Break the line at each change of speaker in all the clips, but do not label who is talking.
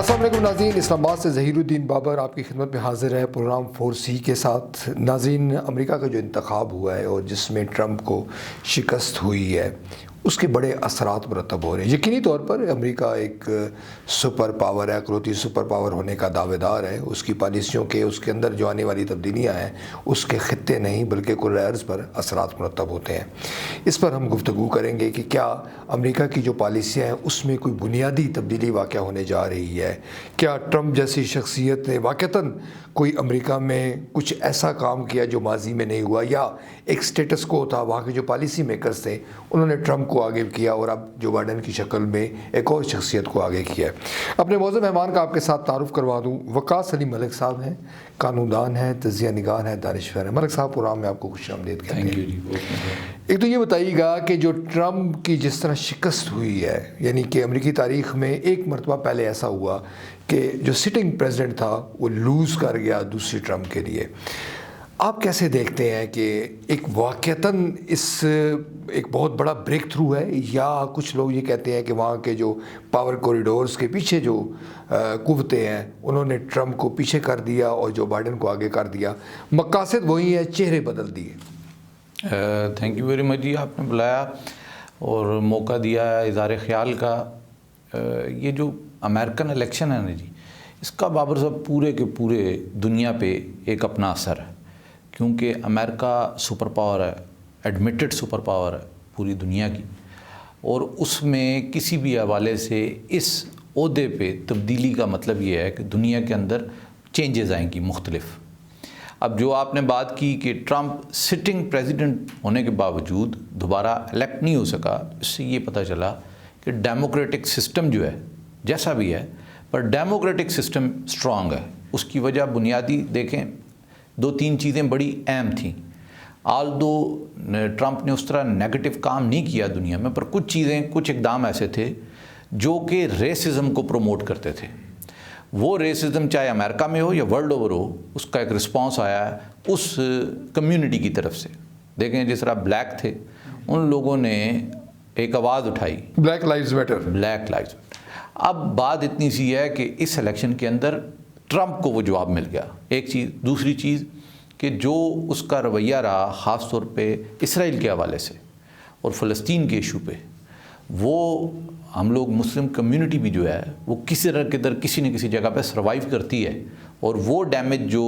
السلام علیکم ناظرین، اسلام آباد سے ظہیر الدین بابر آپ کی خدمت میں حاضر ہے پروگرام 4C کے ساتھ۔ ناظرین، امریکہ کا جو انتخاب ہوا ہے اور جس میں ٹرمپ کو شکست ہوئی ہے، اس کے بڑے اثرات مرتب ہو رہے ہیں۔ یقینی طور پر امریکہ ایک سپر پاور ہے، اکلوتی سپر پاور ہونے کا دعوے دار ہے۔ اس کی پالیسیوں کے، اس کے اندر جو آنے والی تبدیلیاں ہیں، اس کے خطے نہیں بلکہ کل ارض پر اثرات مرتب ہوتے ہیں۔ اس پر ہم گفتگو کریں گے کہ کیا امریکہ کی جو پالیسیاں ہیں اس میں کوئی بنیادی تبدیلی واقع ہونے جا رہی ہے؟ کیا ٹرمپ جیسی شخصیت نے واقعتاً کوئی امریکہ میں کچھ ایسا کام کیا جو ماضی میں نہیں ہوا، یا ایک سٹیٹس کو تھا، وہاں کے جو پالیسی میکرز تھے انہوں نے ٹرمپ کو آگے کیا اور اب جو بائیڈن کی شکل میں ایک اور شخصیت کو آگے کیا ہے؟ اپنے موضوع مہمان کا آپ کے ساتھ تعارف کروا دوں۔ وقاص علی ملک صاحب ہیں، قانون دان ہیں، تجزیہ نگار ہیں، دانشور ہیں۔ ملک صاحب، پروگرام میں آپ کو خوش آمدید کہتے ہیں۔ ایک تو یہ بتائیے گا کہ جو ٹرمپ کی جس طرح شکست ہوئی ہے، یعنی کہ امریکی تاریخ میں ایک مرتبہ پہلے ایسا ہوا کہ جو سٹنگ پریزیڈنٹ تھا وہ لوز کر گیا دوسری ٹرمپ کے لیے، آپ کیسے دیکھتے ہیں کہ ایک واقعتاً اس ایک بہت بڑا بریک تھرو ہے، یا کچھ لوگ یہ کہتے ہیں کہ وہاں کے جو پاور کوریڈورز کے پیچھے جو قوتیں ہیں انہوں نے ٹرمپ کو پیچھے کر دیا اور جو بائیڈن کو آگے کر دیا، مقاصد وہی ہیں، چہرے بدل دیے؟
تھینک یو ویری مچ جی، آپ نے بلایا اور موقع دیا اظہار خیال کا۔ یہ جو امریکن الیکشن ہے نا جی، اس کا بابر صاحب پورے کے پورے دنیا پہ ایک اپنا اثر ہے، کیونکہ امریکہ سپر پاور ہے، ایڈمٹڈ سپر پاور ہے پوری دنیا کی، اور اس میں کسی بھی حوالے سے اس عہدے پہ تبدیلی کا مطلب یہ ہے کہ دنیا کے اندر چینجز آئیں گی مختلف۔ اب جو آپ نے بات کی کہ ٹرمپ سٹنگ پریزیڈنٹ ہونے کے باوجود دوبارہ الیکٹ نہیں ہو سکا، اس سے یہ پتہ چلا کہ ڈیموکریٹک سسٹم جو ہے جیسا بھی ہے، پر ڈیموکریٹک سسٹم سٹرانگ ہے۔ اس کی وجہ بنیادی دیکھیں، دو تین چیزیں بڑی اہم تھیں۔ آلدو ٹرمپ نے اس طرح نیگیٹو کام نہیں کیا دنیا میں، پر کچھ چیزیں، کچھ اقدام ایسے تھے جو کہ ریسزم کو پروموٹ کرتے تھے۔ وہ ریسزم چاہے امریکہ میں ہو یا ورلڈ اوور ہو، اس کا ایک رسپانس آیا ہے اس کمیونٹی کی طرف سے۔ دیکھیں جس طرح بلیک تھے، ان لوگوں نے ایک آواز اٹھائی،
black lives matter,
black lives matter. اب بات اتنی سی ہے کہ اس الیکشن کے اندر ٹرمپ کو وہ جواب مل گیا، ایک چیز۔ دوسری چیز کہ جو اس کا رویہ رہا خاص طور پہ اسرائیل کے حوالے سے اور فلسطین کے ایشو پہ، وہ ہم لوگ مسلم کمیونٹی بھی جو ہے وہ کسی طرح کے در کسی نہ کسی جگہ پہ سروائیو کرتی ہے، اور وہ ڈیمیج جو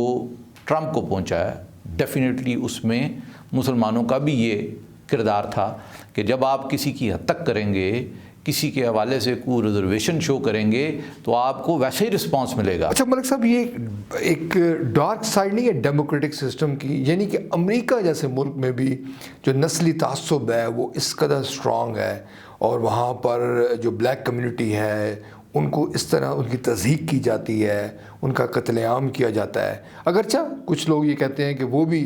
ٹرمپ کو پہنچا ہے ڈیفینیٹلی اس میں مسلمانوں کا بھی یہ کردار تھا کہ جب آپ کسی کی حد تک کریں گے، کسی کے حوالے سے کوئی ریزرویشن شو کریں گے تو آپ کو ویسے ہی رسپانس ملے گا۔
اچھا ملک صاحب، یہ ایک ڈارک سائڈ نہیں ہے ڈیموکریٹک سسٹم کی؟ یعنی کہ امریکہ جیسے ملک میں بھی جو نسلی تعصب ہے وہ اس قدر سٹرانگ ہے، اور وہاں پر جو بلیک کمیونٹی ہے ان کو اس طرح ان کی تضحیک کی جاتی ہے، ان کا قتل عام کیا جاتا ہے۔ اگرچہ کچھ لوگ یہ کہتے ہیں کہ وہ بھی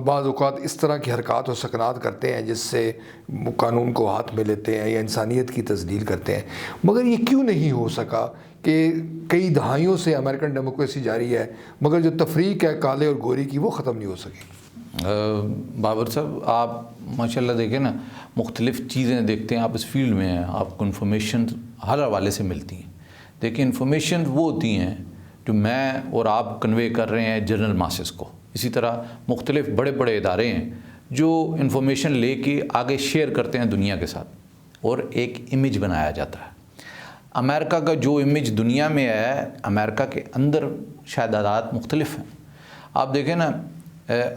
بعض اوقات اس طرح کی حرکات و سکنات کرتے ہیں جس سے قانون کو ہاتھ میں لیتے ہیں یا انسانیت کی تذلیل کرتے ہیں، مگر یہ کیوں نہیں ہو سکا کہ کئی دہائیوں سے امریکن ڈیموکریسی جاری ہے مگر جو تفریق ہے کالے اور گورے کی وہ ختم نہیں ہو سکی؟
بابر صاحب، آپ ماشاءاللہ دیکھیں نا، مختلف چیزیں دیکھتے ہیں، آپ اس فیلڈ میں ہیں، آپ کو انفارمیشن ہر حوالے سے ملتی ہیں۔ دیکھیں انفارمیشن وہ ہوتی ہیں جو میں اور آپ کنوے کر رہے ہیں جنرل ماسز کو، اسی طرح مختلف بڑے بڑے ادارے ہیں جو انفارمیشن لے کے آگے شیئر کرتے ہیں دنیا کے ساتھ، اور ایک امیج بنایا جاتا ہے۔ امریکہ کا جو امیج دنیا میں ہے، امریکہ کے اندر شاید عادات مختلف ہیں۔ آپ دیکھیں نا،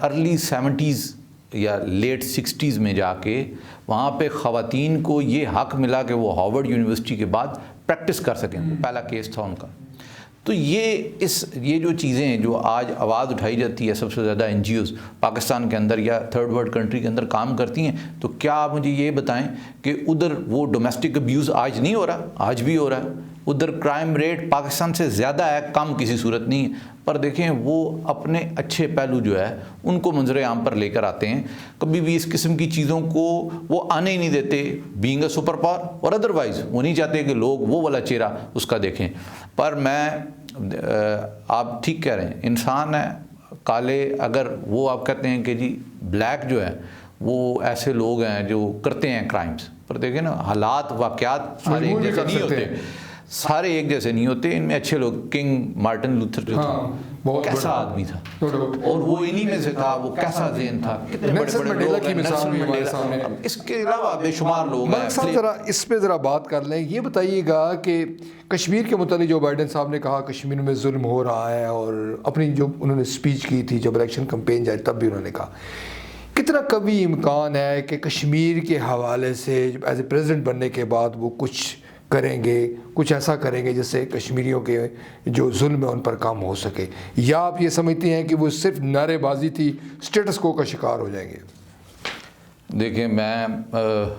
ارلی 70s یا لیٹ 60s میں جا کے وہاں پہ خواتین کو یہ حق ملا کہ وہ ہارورڈ یونیورسٹی کے بعد پریکٹس کر سکیں، پہلا کیس تھا ان کا۔ تو یہ جو چیزیں جو آج آواز اٹھائی جاتی ہے، سب سے زیادہ NGOs پاکستان کے اندر یا تھرڈ ورلڈ کنٹری کے اندر کام کرتی ہیں، تو کیا آپ مجھے یہ بتائیں کہ ادھر وہ ڈومیسٹک ابیوز آج نہیں ہو رہا؟ آج بھی ہو رہا ہے۔ ادھر کرائم ریٹ پاکستان سے زیادہ ہے، کم کسی صورت نہیں ہے، پر دیکھیں وہ اپنے اچھے پہلو جو ہے ان کو منظر عام پر لے کر آتے ہیں۔ کبھی بھی اس قسم کی چیزوں کو وہ آنے ہی نہیں دیتے، بینگ اے سپر پاور، اور ادروائز وہ نہیں چاہتے کہ لوگ وہ والا چہرہ اس کا دیکھیں۔ پر آپ ٹھیک کہہ رہے ہیں، انسان ہے کالے، اگر وہ آپ کہتے ہیں کہ جی بلیک جو ہے وہ ایسے لوگ ہیں جو کرتے ہیں کرائمز، پر دیکھیں نا حالات واقعات سارے ایک جیسے نہیں ہوتے۔ سارے ایک جیسے نہیں ہوتے، ان میں اچھے لوگ. کنگ مارٹن لوتھر جو تھا کیسا آدمی تھا، اور وہ انہی میں سے تھا. وہ کیسا ذہن تھا، کتنے بڑے بڑے لوگ ہیں. نیلسن منڈیلا، اس کے علاوہ بے شمار لوگ ہیں.
صاحب ذرا اس پہ ذرا بات کر لیں. یہ بتائیے گا کہ کشمیر کے متعلق جو بائیڈن صاحب نے کہا کشمیر میں ظلم ہو رہا ہے، اور اپنی جو انہوں نے اسپیچ کی تھی جب الیکشن کمپین جائے تب بھی انہوں نے کہا، کتنا کبھی امکان ہے کہ کشمیر کے حوالے سے ایز اے پریزیڈنٹ بننے کے بعد وہ کچھ کریں گے، کچھ ایسا کریں گے جس سے کشمیریوں کے جو ظلم ہے ان پر کام ہو سکے، یا آپ یہ سمجھتی ہیں کہ وہ صرف نعرے بازی تھی، اسٹیٹس کو کا شکار ہو جائیں گے؟
دیکھیں، میں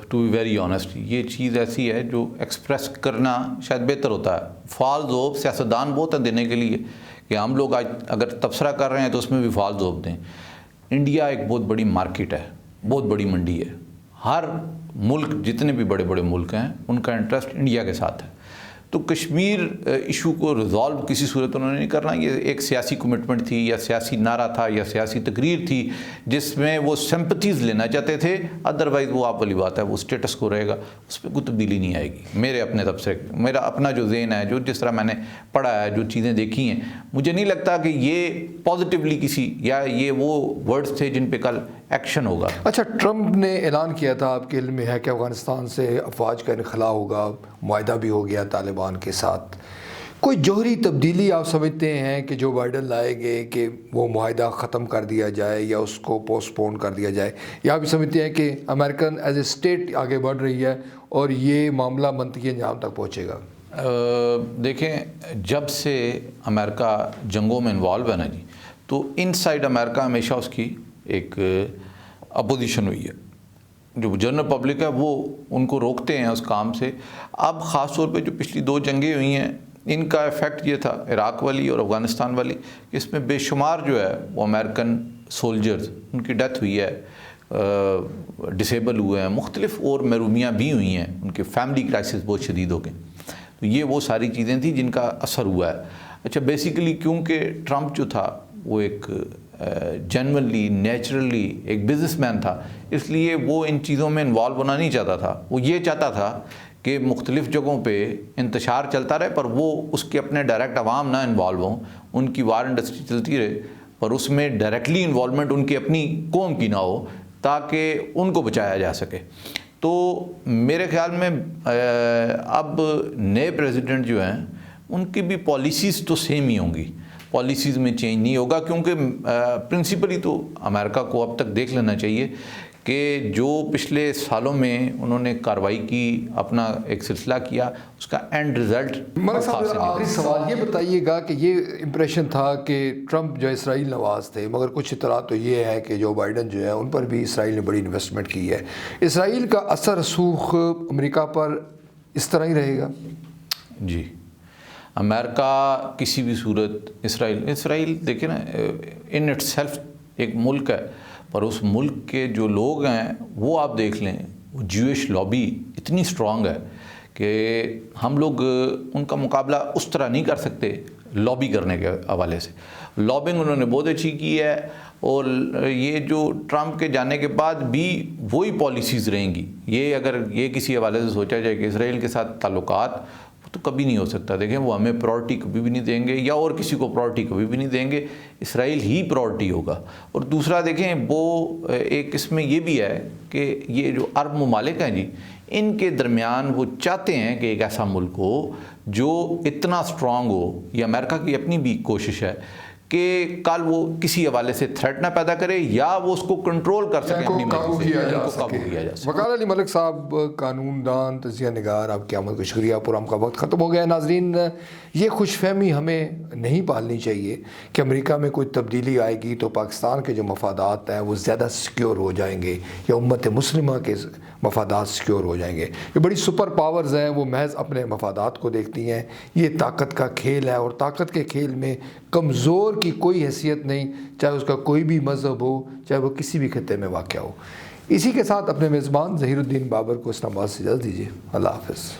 ٹو بی ویری آنیسٹ، یہ چیز ایسی ہے جو ایکسپریس کرنا شاید بہتر ہوتا ہے. فالز ہوپ سیاستدان بہت ہیں دینے کے لیے، کہ ہم لوگ آج اگر تبصرہ کر رہے ہیں تو اس میں بھی فالز ہوپ دیں. انڈیا ایک بہت بڑی مارکیٹ ہے، بہت بڑی منڈی ہے. ہر ملک، جتنے بھی بڑے بڑے ملک ہیں، ان کا انٹرسٹ انڈیا کے ساتھ ہے. تو کشمیر ایشو کو ریزالو کسی صورت انہوں نے نہیں کرنا. یہ ایک سیاسی کمٹمنٹ تھی، یا سیاسی نعرہ تھا، یا سیاسی تقریر تھی جس میں وہ سمپتھیز لینا چاہتے تھے. ادروائز وہ آپ والی بات ہے، وہ اسٹیٹس کو رہے گا، اس پہ کوئی تبدیلی نہیں آئے گی. میرے اپنے طرف سے، میرا اپنا جو ذہن ہے، جو جس طرح میں نے پڑھا ہے، جو چیزیں دیکھی ہیں، مجھے نہیں لگتا کہ یہ پازیٹیولی کسی، یا یہ وہ ورڈز تھے جن پہ کل ایکشن ہوگا.
اچھا، ٹرمپ نے اعلان کیا تھا، آپ کے علم میں ہے کہ افغانستان سے افواج کا انخلاء ہوگا، معاہدہ بھی ہو گیا طالبان کے ساتھ. کوئی جوہری تبدیلی آپ سمجھتے ہیں کہ جو بائیڈن لائے گے کہ وہ معاہدہ ختم کر دیا جائے یا اس کو پوسٹ پون کر دیا جائے، یا آپ سمجھتے ہیں کہ امریکن ایز اے اسٹیٹ آگے بڑھ رہی ہے اور یہ معاملہ منطقی انجام تک پہنچے گا؟
دیکھیں، جب سے امریکہ جنگوں میں انوالو ہے نا جی، تو ان سائڈ امریکہ ہمیشہ اس کی ایک اپوزیشن ہوئی ہے. جو جنرل پبلک ہے وہ ان کو روکتے ہیں اس کام سے. اب خاص طور پہ جو پچھلی 2 جنگیں ہوئی ہیں، ان کا ایفیکٹ یہ تھا، عراق والی اور افغانستان والی، کہ اس میں بے شمار جو ہے وہ امریکن سولجرز، ان کی ڈیتھ ہوئی ہے، ڈسیبل ہوئے ہیں، مختلف اور محرومیاں بھی ہوئی ہیں، ان کے فیملی کرائسس بہت شدید ہو گئے. تو یہ وہ ساری چیزیں تھیں جن کا اثر ہوا ہے. اچھا، بیسیکلی کیونکہ ٹرمپ جو تھا وہ ایک جنرلی نیچرلی ایک بزنس مین تھا، اس لیے وہ ان چیزوں میں انوالو ہونا نہیں چاہتا تھا. وہ یہ چاہتا تھا کہ مختلف جگہوں پہ انتشار چلتا رہے، پر وہ اس کے اپنے ڈائریکٹ عوام نہ انوالو ہوں. ان کی وار انڈسٹری چلتی رہے، پر اس میں ڈائریکٹلی انوالومنٹ ان کی اپنی قوم کی نہ ہو، تاکہ ان کو بچایا جا سکے. تو میرے خیال میں اب نئے پریزیڈنٹ جو ہیں ان کی بھی پالیسیز تو سیم ہی ہوں گی، پالیسیز میں چینج نہیں ہوگا. کیونکہ پرنسپلی تو امریکہ کو اب تک دیکھ لینا چاہیے کہ جو پچھلے سالوں میں انہوں نے کارروائی کی، اپنا ایک سلسلہ کیا، اس کا اینڈ رزلٹ.
ملک صاحب، آخری سوال یہ بتائیے گا کہ یہ امپریشن تھا کہ ٹرمپ جو اسرائیل نواز تھے، مگر کچھ اطلاع تو یہ ہے کہ جو بائیڈن جو ہے ان پر بھی اسرائیل نے بڑی انویسٹمنٹ کی ہے. اسرائیل کا اثر رسوخ امریکہ پر اس طرح ہی رہے گا؟
جی، امریکہ کسی بھی صورت اسرائیل دیکھیں نا، ان اٹ سیلف ایک ملک ہے، پر اس ملک کے جو لوگ ہیں وہ آپ دیکھ لیں، وہ جوئش لابی اتنی اسٹرانگ ہے کہ ہم لوگ ان کا مقابلہ اس طرح نہیں کر سکتے لابی کرنے کے حوالے سے. لابنگ انہوں نے بہت اچھی کی ہے، اور یہ جو ٹرمپ کے جانے کے بعد بھی وہی پالیسیز رہیں گی. یہ اگر یہ کسی حوالے سے سوچا جائے کہ اسرائیل کے ساتھ تعلقات، تو کبھی نہیں ہو سکتا. دیکھیں، وہ ہمیں پرائورٹی کبھی بھی نہیں دیں گے، یا اور کسی کو پرائورٹی کبھی بھی نہیں دیں گے. اسرائیل ہی پرائورٹی ہوگا. اور دوسرا دیکھیں، وہ ایک اس میں یہ بھی ہے کہ یہ جو عرب ممالک ہیں جی، ان کے درمیان وہ چاہتے ہیں کہ ایک ایسا ملک ہو جو اتنا اسٹرانگ ہو. یہ امریکہ کی اپنی بھی کوشش ہے کہ کل وہ کسی حوالے سے تھریٹ نہ پیدا کرے، یا وہ اس کو کنٹرول کر سکے، اپنی
قابو کیا جا
سکے.
وقار علی ملک صاحب، قانون دان، تجزیہ نگار، آپ کی آمد کو شکریہ. پروگرام کا وقت ختم ہو گیا. ناظرین، یہ خوش فہمی ہمیں نہیں پالنی چاہیے کہ امریکہ میں کوئی تبدیلی آئے گی تو پاکستان کے جو مفادات ہیں وہ زیادہ سیکیور ہو جائیں گے، یا امت مسلمہ کے مفادات سیکیور ہو جائیں گے. یہ بڑی سپر پاورز ہیں، وہ محض اپنے مفادات کو دیکھتی ہیں. یہ طاقت کا کھیل ہے، اور طاقت کے کھیل میں کمزور کی کوئی حیثیت نہیں، چاہے اس کا کوئی بھی مذہب ہو، چاہے وہ کسی بھی خطے میں واقع ہو. اسی کے ساتھ اپنے میزبان ظہیر الدین بابر کو اسلام آباد سے اجازت دیجیے. اللہ حافظ.